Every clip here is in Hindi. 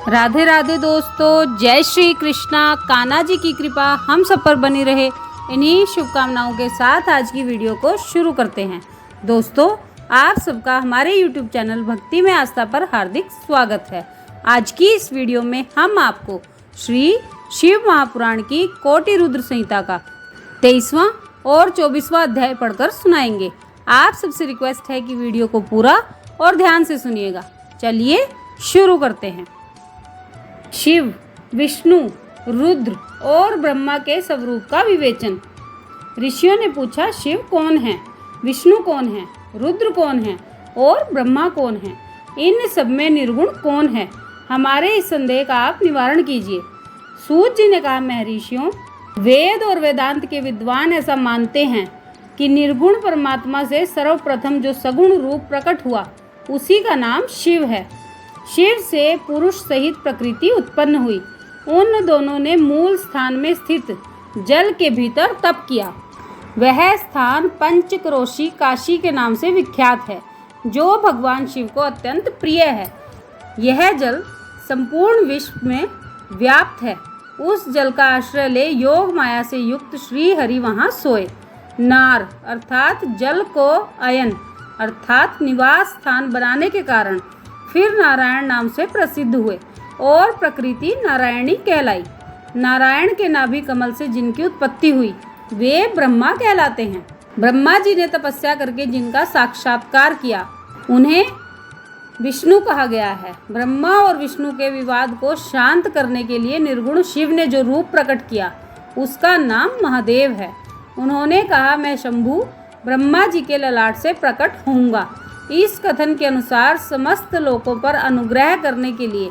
राधे राधे दोस्तों, जय श्री कृष्णा। कान्हा जी की कृपा हम सब पर बनी रहे, इन्हीं शुभकामनाओं के साथ आज की वीडियो को शुरू करते हैं। दोस्तों, आप सबका हमारे YouTube चैनल भक्ति में आस्था पर हार्दिक स्वागत है। आज की इस वीडियो में हम आपको श्री शिव महापुराण की कोटि रुद्र संहिता का 23वां और 24वां अध्याय पढ़कर सुनाएंगे। आप सबसे रिक्वेस्ट है कि वीडियो को पूरा और ध्यान से सुनिएगा। चलिए शुरू करते हैं। शिव, विष्णु, रुद्र और ब्रह्मा के स्वरूप का विवेचन। ऋषियों ने पूछा, शिव कौन है, विष्णु कौन है, रुद्र कौन है और ब्रह्मा कौन है? इन सब में निर्गुण कौन है? हमारे इस संदेह का आप निवारण कीजिए। सूत जी ने कहा, महर्षियों, वेद और वेदांत के विद्वान ऐसा मानते हैं कि निर्गुण परमात्मा से सर्वप्रथम जो सगुण रूप प्रकट हुआ उसी का नाम शिव है। शिव से पुरुष सहित प्रकृति उत्पन्न हुई। उन दोनों ने मूल स्थान में स्थित जल के भीतर तप किया। वह स्थान पंचक्रोशी काशी के नाम से विख्यात है, जो भगवान शिव को अत्यंत प्रिय है। यह जल संपूर्ण विश्व में व्याप्त है। उस जल का आश्रय ले योग माया से युक्त श्री हरि वहाँ सोए। नार अर्थात जल को अयन अर्थात निवास स्थान बनाने के कारण फिर नारायण नाम से प्रसिद्ध हुए और प्रकृति नारायणी कहलाई। नारायण के नाभि कमल से जिनकी उत्पत्ति हुई वे ब्रह्मा कहलाते हैं। ब्रह्मा जी ने तपस्या करके जिनका साक्षात्कार किया उन्हें विष्णु कहा गया है। ब्रह्मा और विष्णु के विवाद को शांत करने के लिए निर्गुण शिव ने जो रूप प्रकट किया उसका नाम महादेव है। उन्होंने कहा, मैं शंभु ब्रह्मा जी के ललाट से प्रकट होऊंगा। इस कथन के अनुसार समस्त लोकों पर अनुग्रह करने के लिए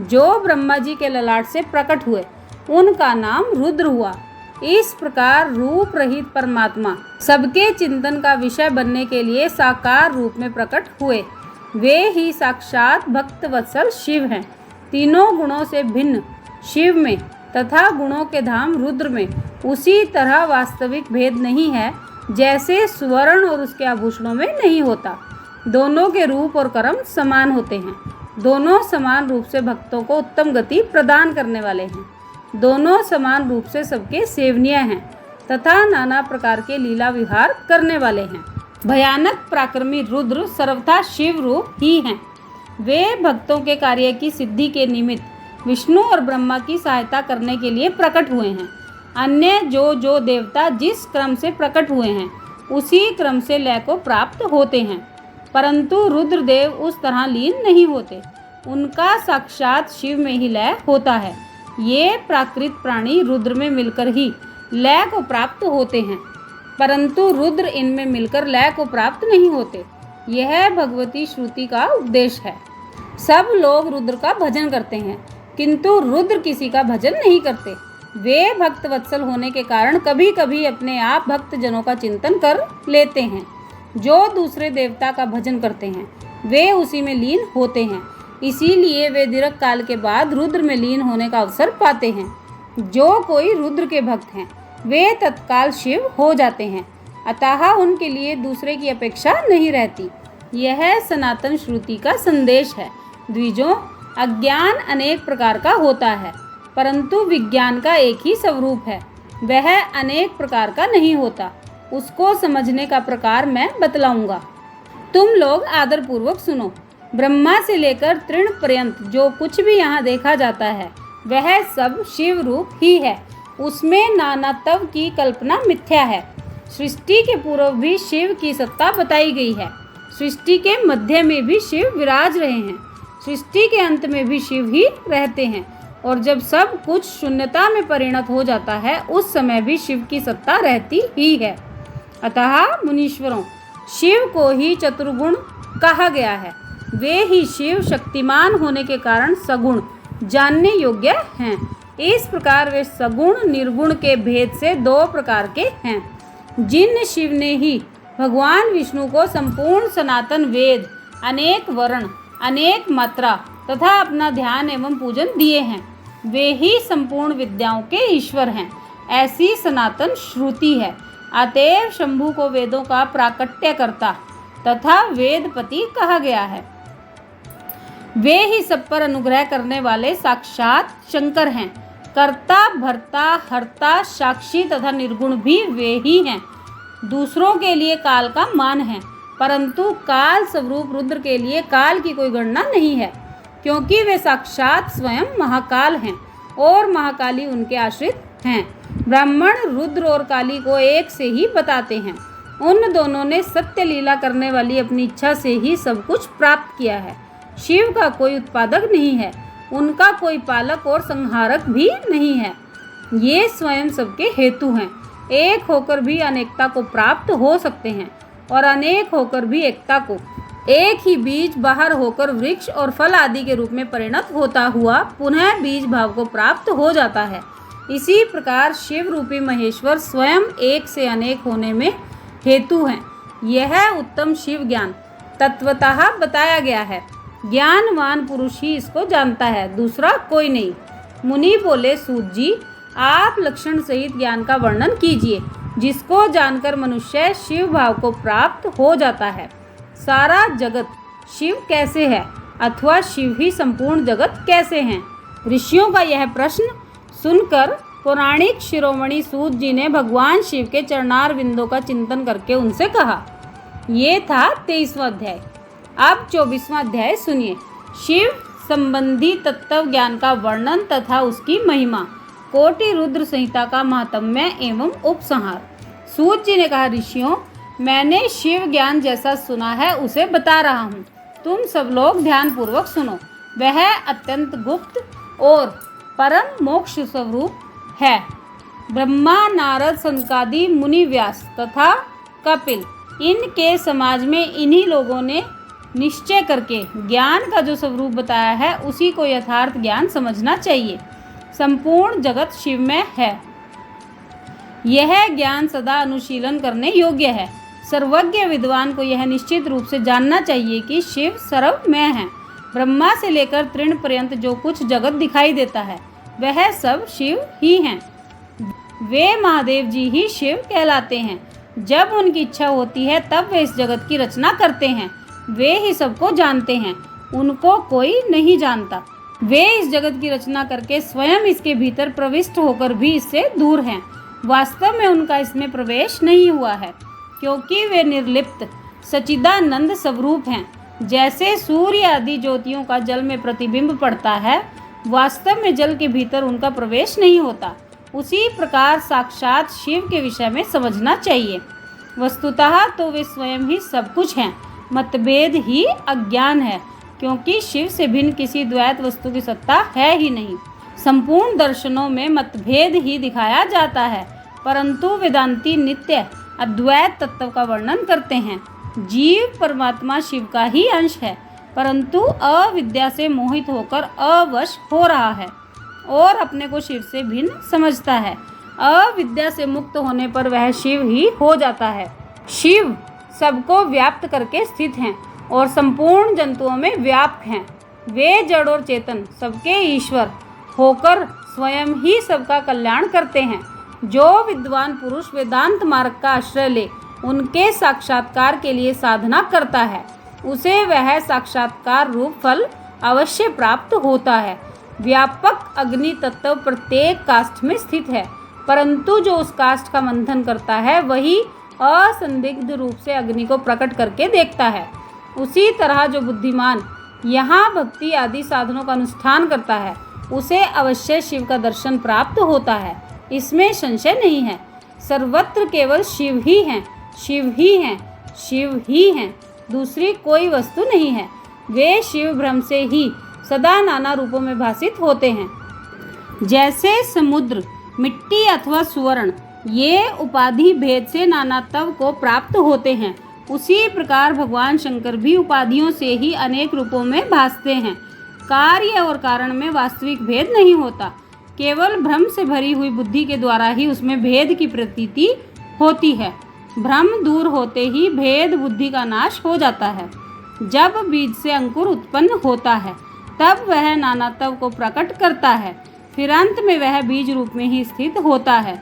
जो ब्रह्मा जी के ललाट से प्रकट हुए उनका नाम रुद्र हुआ। इस प्रकार रूप रहित परमात्मा सबके चिंतन का विषय बनने के लिए साकार रूप में प्रकट हुए। वे ही साक्षात भक्त वत्सल शिव हैं। तीनों गुणों से भिन्न शिव में तथा गुणों के धाम रुद्र में उसी तरह वास्तविक भेद नहीं है जैसे स्वर्ण और उसके आभूषणों में नहीं होता। दोनों के रूप और कर्म समान होते हैं। दोनों समान रूप से भक्तों को उत्तम गति प्रदान करने वाले हैं। दोनों समान रूप से सबके सेवनीय हैं तथा नाना प्रकार के लीला विहार करने वाले हैं। भयानक पराक्रमी रुद्र सर्वथा शिव रूप ही हैं। वे भक्तों के कार्य की सिद्धि के निमित्त विष्णु और ब्रह्मा की सहायता करने के लिए प्रकट हुए हैं। अन्य जो देवता जिस क्रम से प्रकट हुए हैं उसी क्रम से लय को प्राप्त होते हैं, परंतु रुद्रदेव उस तरह लीन नहीं होते। उनका साक्षात शिव में ही लय होता है। ये प्राकृत प्राणी रुद्र में मिलकर ही लय को प्राप्त होते हैं, परंतु रुद्र इनमें मिलकर लय को प्राप्त नहीं होते। यह भगवती श्रुति का उपदेश है। सब लोग रुद्र का भजन करते हैं, किंतु रुद्र किसी का भजन नहीं करते। वे भक्त वत्सल होने के कारण कभी कभी अपने आप भक्त जनों का चिंतन कर लेते हैं। जो दूसरे देवता का भजन करते हैं वे उसी में लीन होते हैं। इसीलिए वे दीर्घ काल के बाद रुद्र में लीन होने का अवसर पाते हैं। जो कोई रुद्र के भक्त हैं वे तत्काल शिव हो जाते हैं, अतः उनके लिए दूसरे की अपेक्षा नहीं रहती। यह सनातन श्रुति का संदेश है। द्विजों, अज्ञान अनेक प्रकार का होता है, परंतु विज्ञान का एक ही स्वरूप है। वह अनेक प्रकार का नहीं होता। उसको समझने का प्रकार मैं बतलाऊंगा। तुम लोग आदरपूर्वक सुनो। ब्रह्मा से लेकर तृण पर्यंत जो कुछ भी यहाँ देखा जाता है वह सब शिव रूप ही है। उसमें नानात्व की कल्पना मिथ्या है। सृष्टि के पूर्व भी शिव की सत्ता बताई गई है। सृष्टि के मध्य में भी शिव विराज रहे हैं। सृष्टि के अंत में भी शिव ही रहते हैं, और जब सब कुछ शून्यता में परिणत हो जाता है उस समय भी शिव की सत्ता रहती ही है। अतः मुनीश्वरों, शिव को ही चतुर्गुण कहा गया है। वे ही शिव शक्तिमान होने के कारण सगुण जानने योग्य हैं। इस प्रकार वे सगुण निर्गुण के भेद से दो प्रकार के हैं। जिन शिव ने ही भगवान विष्णु को संपूर्ण सनातन वेद, अनेक वर्ण, अनेक मात्रा तथा अपना ध्यान एवं पूजन दिए हैं, वे ही संपूर्ण विद्याओं के ईश्वर हैं। ऐसी सनातन श्रुति है। अतएव शंभु को वेदों का प्राकट्यकर्ता तथा वेदपति कहा गया है। वे ही सब पर अनुग्रह करने वाले साक्षात शंकर हैं। कर्ता, भर्ता, हर्ता, साक्षी तथा निर्गुण भी वे ही हैं। दूसरों के लिए काल का मान है, परंतु काल स्वरूप रुद्र के लिए काल की कोई गणना नहीं है, क्योंकि वे साक्षात स्वयं महाकाल हैं और महाकाली उनके आश्रित हैं। ब्राह्मण रुद्र और काली को एक से ही बताते हैं। उन दोनों ने सत्य लीला करने वाली अपनी इच्छा से ही सब कुछ प्राप्त किया है। शिव का कोई उत्पादक नहीं है, उनका कोई पालक और संहारक भी नहीं है। ये स्वयं सबके हेतु हैं। एक होकर भी अनेकता को प्राप्त हो सकते हैं और अनेक होकर भी एकता को। एक ही बीज बाहर होकर वृक्ष और फल आदि के रूप में परिणत होता हुआ पुनः बीज भाव को प्राप्त हो जाता है। इसी प्रकार शिव रूपी महेश्वर स्वयं एक से अनेक होने में हेतु हैं। यह उत्तम शिव ज्ञान तत्वतः बताया गया है। ज्ञानवान पुरुष ही इसको जानता है, दूसरा कोई नहीं। मुनि बोले, सूत जी, आप लक्षण सहित ज्ञान का वर्णन कीजिए, जिसको जानकर मनुष्य शिव भाव को प्राप्त हो जाता है। सारा जगत शिव कैसे है, अथवा शिव ही संपूर्ण जगत कैसे हैं? ऋषियों का यह प्रश्न सुनकर पौराणिक शिरोमणि सूत जी ने भगवान शिव के चरणार बिंदों का चिंतन करके उनसे कहा। ये था 23वां अध्याय। अब 24वां अध्याय सुनिए। शिव संबंधी तत्व ज्ञान का वर्णन तथा उसकी महिमा, कोटि रुद्र संहिता का महात्म्य एवं उपसंहार। सूत जी ने कहा, ऋषियों, मैंने शिव ज्ञान जैसा सुना है उसे बता रहा हूँ, तुम सब लोग ध्यानपूर्वक सुनो। वह अत्यंत गुप्त और परम मोक्ष स्वरूप है। ब्रह्मा, नारद, सनकादि मुनि, व्यास तथा कपिल, इनके समाज में इन्हीं लोगों ने निश्चय करके ज्ञान का जो स्वरूप बताया है उसी को यथार्थ ज्ञान समझना चाहिए। संपूर्ण जगत शिवमय है। यह ज्ञान सदा अनुशीलन करने योग्य है। सर्वज्ञ विद्वान को यह निश्चित रूप से जानना चाहिए कि शिव सर्वमय है। ब्रह्मा से लेकर तृण पर्यंत जो कुछ जगत दिखाई देता है वह सब शिव ही हैं। वे महादेव जी ही शिव कहलाते हैं। जब उनकी इच्छा होती है तब वे इस जगत की रचना करते हैं। वे ही सबको जानते हैं, उनको कोई नहीं जानता। वे इस जगत की रचना करके स्वयं इसके भीतर प्रविष्ट होकर भी इससे दूर हैं। वास्तव में उनका इसमें प्रवेश नहीं हुआ है, क्योंकि वे निर्लिप्त सच्चिदानंद स्वरूप हैं। जैसे सूर्य आदि ज्योतियों का जल में प्रतिबिंब पड़ता है, वास्तव में जल के भीतर उनका प्रवेश नहीं होता, उसी प्रकार साक्षात शिव के विषय में समझना चाहिए। वस्तुतः तो वे स्वयं ही सब कुछ हैं। मतभेद ही अज्ञान है, क्योंकि शिव से भिन्न किसी द्वैत वस्तु की सत्ता है ही नहीं। संपूर्ण दर्शनों में मतभेद ही दिखाया जाता है, परंतु वेदांती नित्य अद्वैत तत्व का वर्णन करते हैं। जीव परमात्मा शिव का ही अंश है, परंतु अविद्या से मोहित होकर अवश हो रहा है और अपने को शिव से भिन्न समझता है। अविद्या से मुक्त होने पर वह शिव ही हो जाता है। शिव सबको व्याप्त करके स्थित हैं और संपूर्ण जंतुओं में व्याप्त हैं। वे जड़ और चेतन सबके ईश्वर होकर स्वयं ही सबका कल्याण करते हैं। जो विद्वान पुरुष वेदांत मार्ग का आश्रय ले उनके साक्षात्कार के लिए साधना करता है, उसे वह साक्षात्कार रूप फल अवश्य प्राप्त होता है। व्यापक अग्नि तत्व प्रत्येक काष्ठ में स्थित है, परंतु जो उस काष्ठ का मंथन करता है वही असंदिग्ध रूप से अग्नि को प्रकट करके देखता है। उसी तरह जो बुद्धिमान यहाँ भक्ति आदि साधनों का अनुष्ठान करता है उसे अवश्य शिव का दर्शन प्राप्त होता है, इसमें संशय नहीं है। सर्वत्र केवल शिव ही हैं, शिव ही हैं, शिव ही हैं, दूसरी कोई वस्तु नहीं है। वे शिव ब्रह्म से ही सदा नाना रूपों में भासित होते हैं। जैसे समुद्र, मिट्टी अथवा सुवर्ण ये उपाधि भेद से नानात्व को प्राप्त होते हैं, उसी प्रकार भगवान शंकर भी उपाधियों से ही अनेक रूपों में भासते हैं। कार्य और कारण में वास्तविक भेद नहीं होता, केवल भ्रम से भरी हुई बुद्धि के द्वारा ही उसमें भेद की प्रतीति होती है। भ्रम दूर होते ही भेद बुद्धि का नाश हो जाता है। जब बीज से अंकुर उत्पन्न होता है तब वह नानात्व को प्रकट करता है, फिर अंत में वह बीज रूप में ही स्थित होता है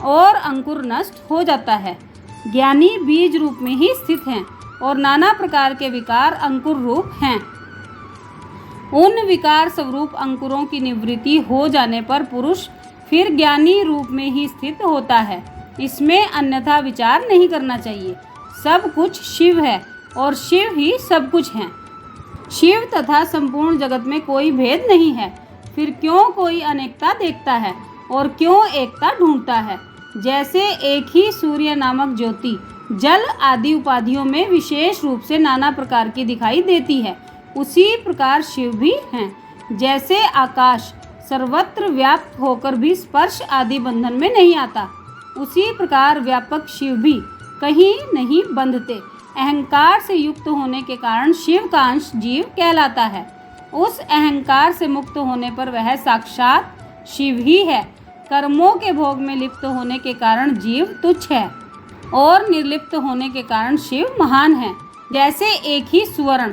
और अंकुर नष्ट हो जाता है। ज्ञानी बीज रूप में ही स्थित हैं और नाना प्रकार के विकार अंकुर रूप हैं। उन विकार स्वरूप अंकुरों की निवृत्ति हो जाने पर पुरुष फिर ज्ञानी रूप में ही स्थित होता है। इसमें अन्यथा विचार नहीं करना चाहिए। सब कुछ शिव है और शिव ही सब कुछ है। शिव तथा संपूर्ण जगत में कोई भेद नहीं है। फिर क्यों कोई अनेकता देखता है और क्यों एकता ढूंढता है? जैसे एक ही सूर्य नामक ज्योति जल आदि उपाधियों में विशेष रूप से नाना प्रकार की दिखाई देती है, उसी प्रकार शिव भी हैं। जैसे आकाश सर्वत्र व्याप्त होकर भी स्पर्श आदि बंधन में नहीं आता, उसी प्रकार व्यापक शिव भी कहीं नहीं बंधते। अहंकार से युक्त होने के कारण शिव का अंश जीव कहलाता है। उस अहंकार से मुक्त होने पर वह साक्षात शिव ही है। कर्मों के भोग में लिप्त होने के कारण जीव तुच्छ है और निर्लिप्त होने के कारण शिव महान है। जैसे एक ही सुवर्ण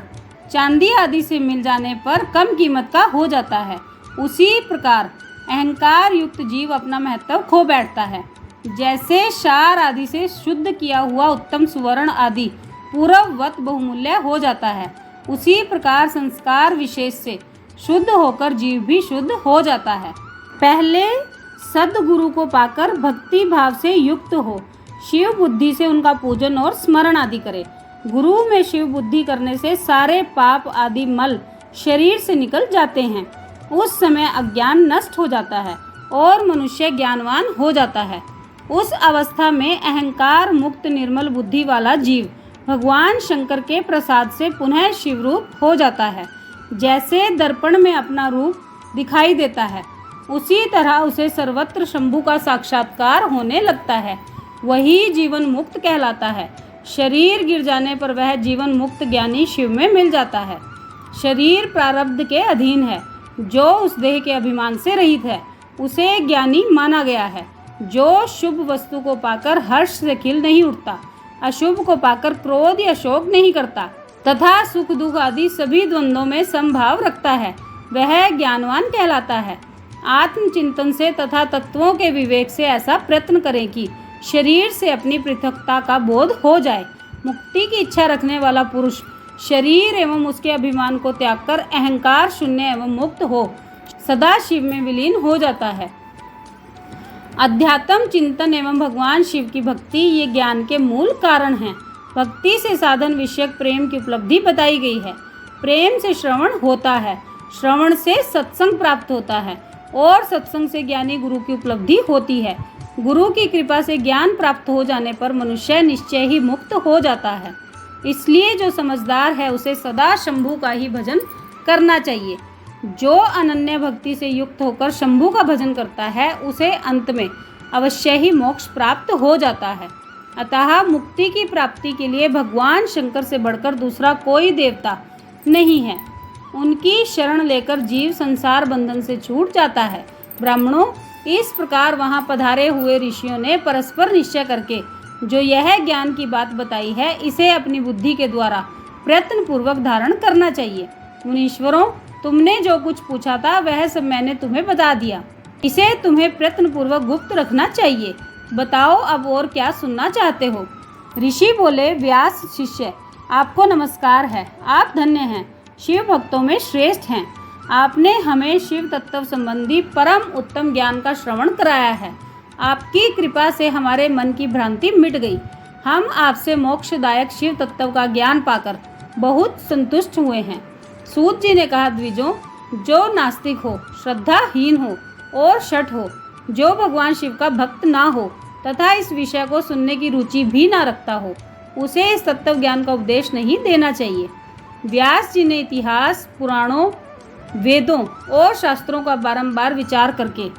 चांदी आदि से मिल जाने पर कम कीमत का हो जाता है, उसी प्रकार अहंकार युक्त जीव अपना महत्व खो बैठता है। जैसे क्षार आदि से शुद्ध किया हुआ उत्तम सुवर्ण आदि पूर्ववत बहुमूल्य हो जाता है, उसी प्रकार संस्कार विशेष से शुद्ध होकर जीव भी शुद्ध हो जाता है। पहले सद्गुरु को पाकर भक्ति भाव से युक्त हो, शिव बुद्धि से उनका पूजन और स्मरण आदि करे। गुरु में शिव बुद्धि करने से सारे पाप आदि मल शरीर से निकल जाते हैं। उस समय अज्ञान नष्ट हो जाता है और मनुष्य ज्ञानवान हो जाता है। उस अवस्था में अहंकार मुक्त निर्मल बुद्धि वाला जीव भगवान शंकर के प्रसाद से पुनः शिवरूप हो जाता है। जैसे दर्पण में अपना रूप दिखाई देता है, उसी तरह उसे सर्वत्र शंभु का साक्षात्कार होने लगता है। वही जीवन मुक्त कहलाता है। शरीर गिर जाने पर वह जीवन मुक्त ज्ञानी शिव में मिल जाता है। शरीर प्रारब्ध के अधीन है। जो उस देह के अभिमान से रहित है, उसे ज्ञानी माना गया है। जो शुभ वस्तु को पाकर हर्ष से खिल नहीं उठता, अशुभ को पाकर क्रोध या शोक नहीं करता तथा सुख दुख आदि सभी द्वंद्वों में समभाव रखता है, वह ज्ञानवान कहलाता है। आत्मचिंतन से तथा तत्वों के विवेक से ऐसा प्रयत्न करें कि शरीर से अपनी पृथकता का बोध हो जाए। मुक्ति की इच्छा रखने वाला पुरुष शरीर एवं उसके अभिमान को त्याग कर अहंकार शून्य एवं मुक्त हो सदा शिव में विलीन हो जाता है। अध्यात्म चिंतन एवं भगवान शिव की भक्ति ये ज्ञान के मूल कारण हैं। भक्ति से साधन विषयक प्रेम की उपलब्धि बताई गई है। प्रेम से श्रवण होता है, श्रवण से सत्संग प्राप्त होता है और सत्संग से ज्ञानी गुरु की उपलब्धि होती है। गुरु की कृपा से ज्ञान प्राप्त हो जाने पर मनुष्य निश्चय ही मुक्त हो जाता है। इसलिए जो समझदार है उसे सदा शंभु का ही भजन करना चाहिए। जो अनन्य भक्ति से युक्त होकर शंभु का भजन करता है, उसे अंत में अवश्य ही मोक्ष प्राप्त हो जाता है। अतः मुक्ति की प्राप्ति के लिए भगवान शंकर से बढ़कर दूसरा कोई देवता नहीं है। उनकी शरण लेकर जीव संसार बंधन से छूट जाता है। ब्राह्मणों, इस प्रकार वहाँ पधारे हुए ऋषियों ने परस्पर निश्चय करके जो यह ज्ञान की बात बताई है, इसे अपनी बुद्धि के द्वारा प्रयत्न पूर्वक धारण करना चाहिए। मुनीश्वरों, तुमने जो कुछ पूछा था वह सब मैंने तुम्हें बता दिया। इसे तुम्हें प्रयत्न पूर्वक गुप्त रखना चाहिए। बताओ अब और क्या सुनना चाहते हो? ऋषि बोले, व्यास शिष्य, आपको नमस्कार है। आप धन्य हैं, शिव भक्तों में श्रेष्ठ हैं। आपने हमें शिव तत्व संबंधी परम उत्तम ज्ञान का श्रवण कराया है। आपकी कृपा से हमारे मन की भ्रांति मिट गई। हम आपसे मोक्षदायक शिव तत्व का ज्ञान पाकर बहुत संतुष्ट हुए हैं। सूत जी ने कहा, द्विजों, जो नास्तिक हो, श्रद्धाहीन हो और शठ हो, जो भगवान शिव का भक्त ना हो तथा इस विषय को सुनने की रुचि भी ना रखता हो, उसे इस तत्व ज्ञान का उपदेश नहीं देना चाहिए। व्यास जी ने इतिहास, पुराणों, वेदों और शास्त्रों का बारंबार विचार करके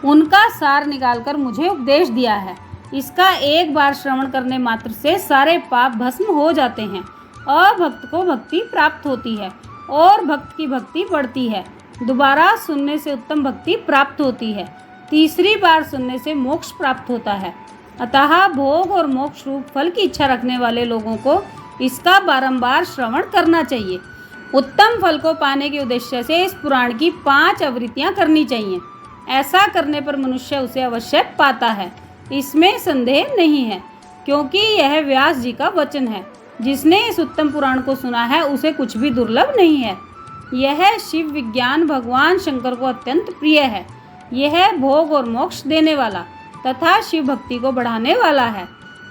उनका सार निकालकर मुझे उपदेश दिया है। इसका एक बार श्रवण करने मात्र से सारे पाप भस्म हो जाते हैं। अभक्त को भक्ति प्राप्त होती है और भक्त की भक्ति बढ़ती है। दोबारा सुनने से उत्तम भक्ति प्राप्त होती है। तीसरी बार सुनने से मोक्ष प्राप्त होता है। अतः भोग और मोक्ष रूप फल की इच्छा रखने वाले लोगों को इसका बारंबार श्रवण करना चाहिए। उत्तम फल को पाने के उद्देश्य से इस पुराण की 5 आवृत्तियाँ करनी चाहिए। ऐसा करने पर मनुष्य उसे अवश्य पाता है, इसमें संदेह नहीं है, क्योंकि यह व्यास जी का वचन है। जिसने इस उत्तम पुराण को सुना है, उसे कुछ भी दुर्लभ नहीं है। यह शिव विज्ञान भगवान शंकर को अत्यंत प्रिय है। यह भोग और मोक्ष देने वाला तथा शिव भक्ति को बढ़ाने वाला है।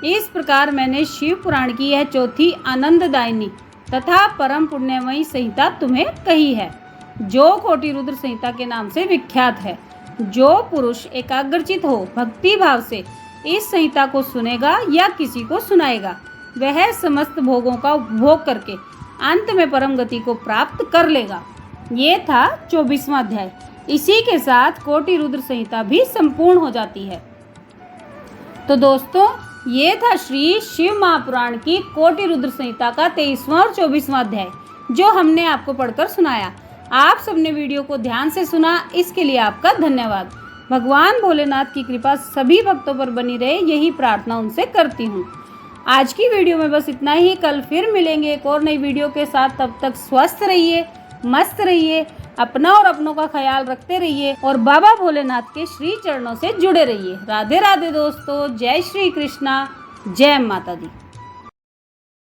इस प्रकार मैंने शिव पुराण की यह चौथी आनंददायिनी तथा परम पुण्यमयी संहिता तुम्हें कही है, जो कोटि रुद्र संहिता के नाम से विख्यात है। जो पुरुष एकाग्रचित हो भक्ति भाव से इस संहिता को सुनेगा या किसी को सुनाएगा, वह समस्त भोगों का उपभोग करके अंत में परम गति को प्राप्त कर लेगा। ये था 24वां अध्याय। इसी के साथ कोटि रुद्र संहिता भी संपूर्ण हो जाती है। तो दोस्तों, ये था श्री शिव महापुराण की कोटि रुद्र संहिता का 23वां और 24वां अध्याय, जो हमने आपको पढ़कर सुनाया। आप सबने वीडियो को ध्यान से सुना, इसके लिए आपका धन्यवाद। भगवान भोलेनाथ की कृपा सभी भक्तों पर बनी रहे, यही प्रार्थना उनसे करती हूँ। आज की वीडियो में बस इतना ही। कल फिर मिलेंगे एक और नई वीडियो के साथ। तब तक स्वस्थ रहिए, मस्त रहिए, अपना और अपनों का ख्याल रखते रहिए और बाबा भोलेनाथ के श्री चरणों से जुड़े रहिए। राधे राधे दोस्तों, जय श्री कृष्णा, जय माता दी।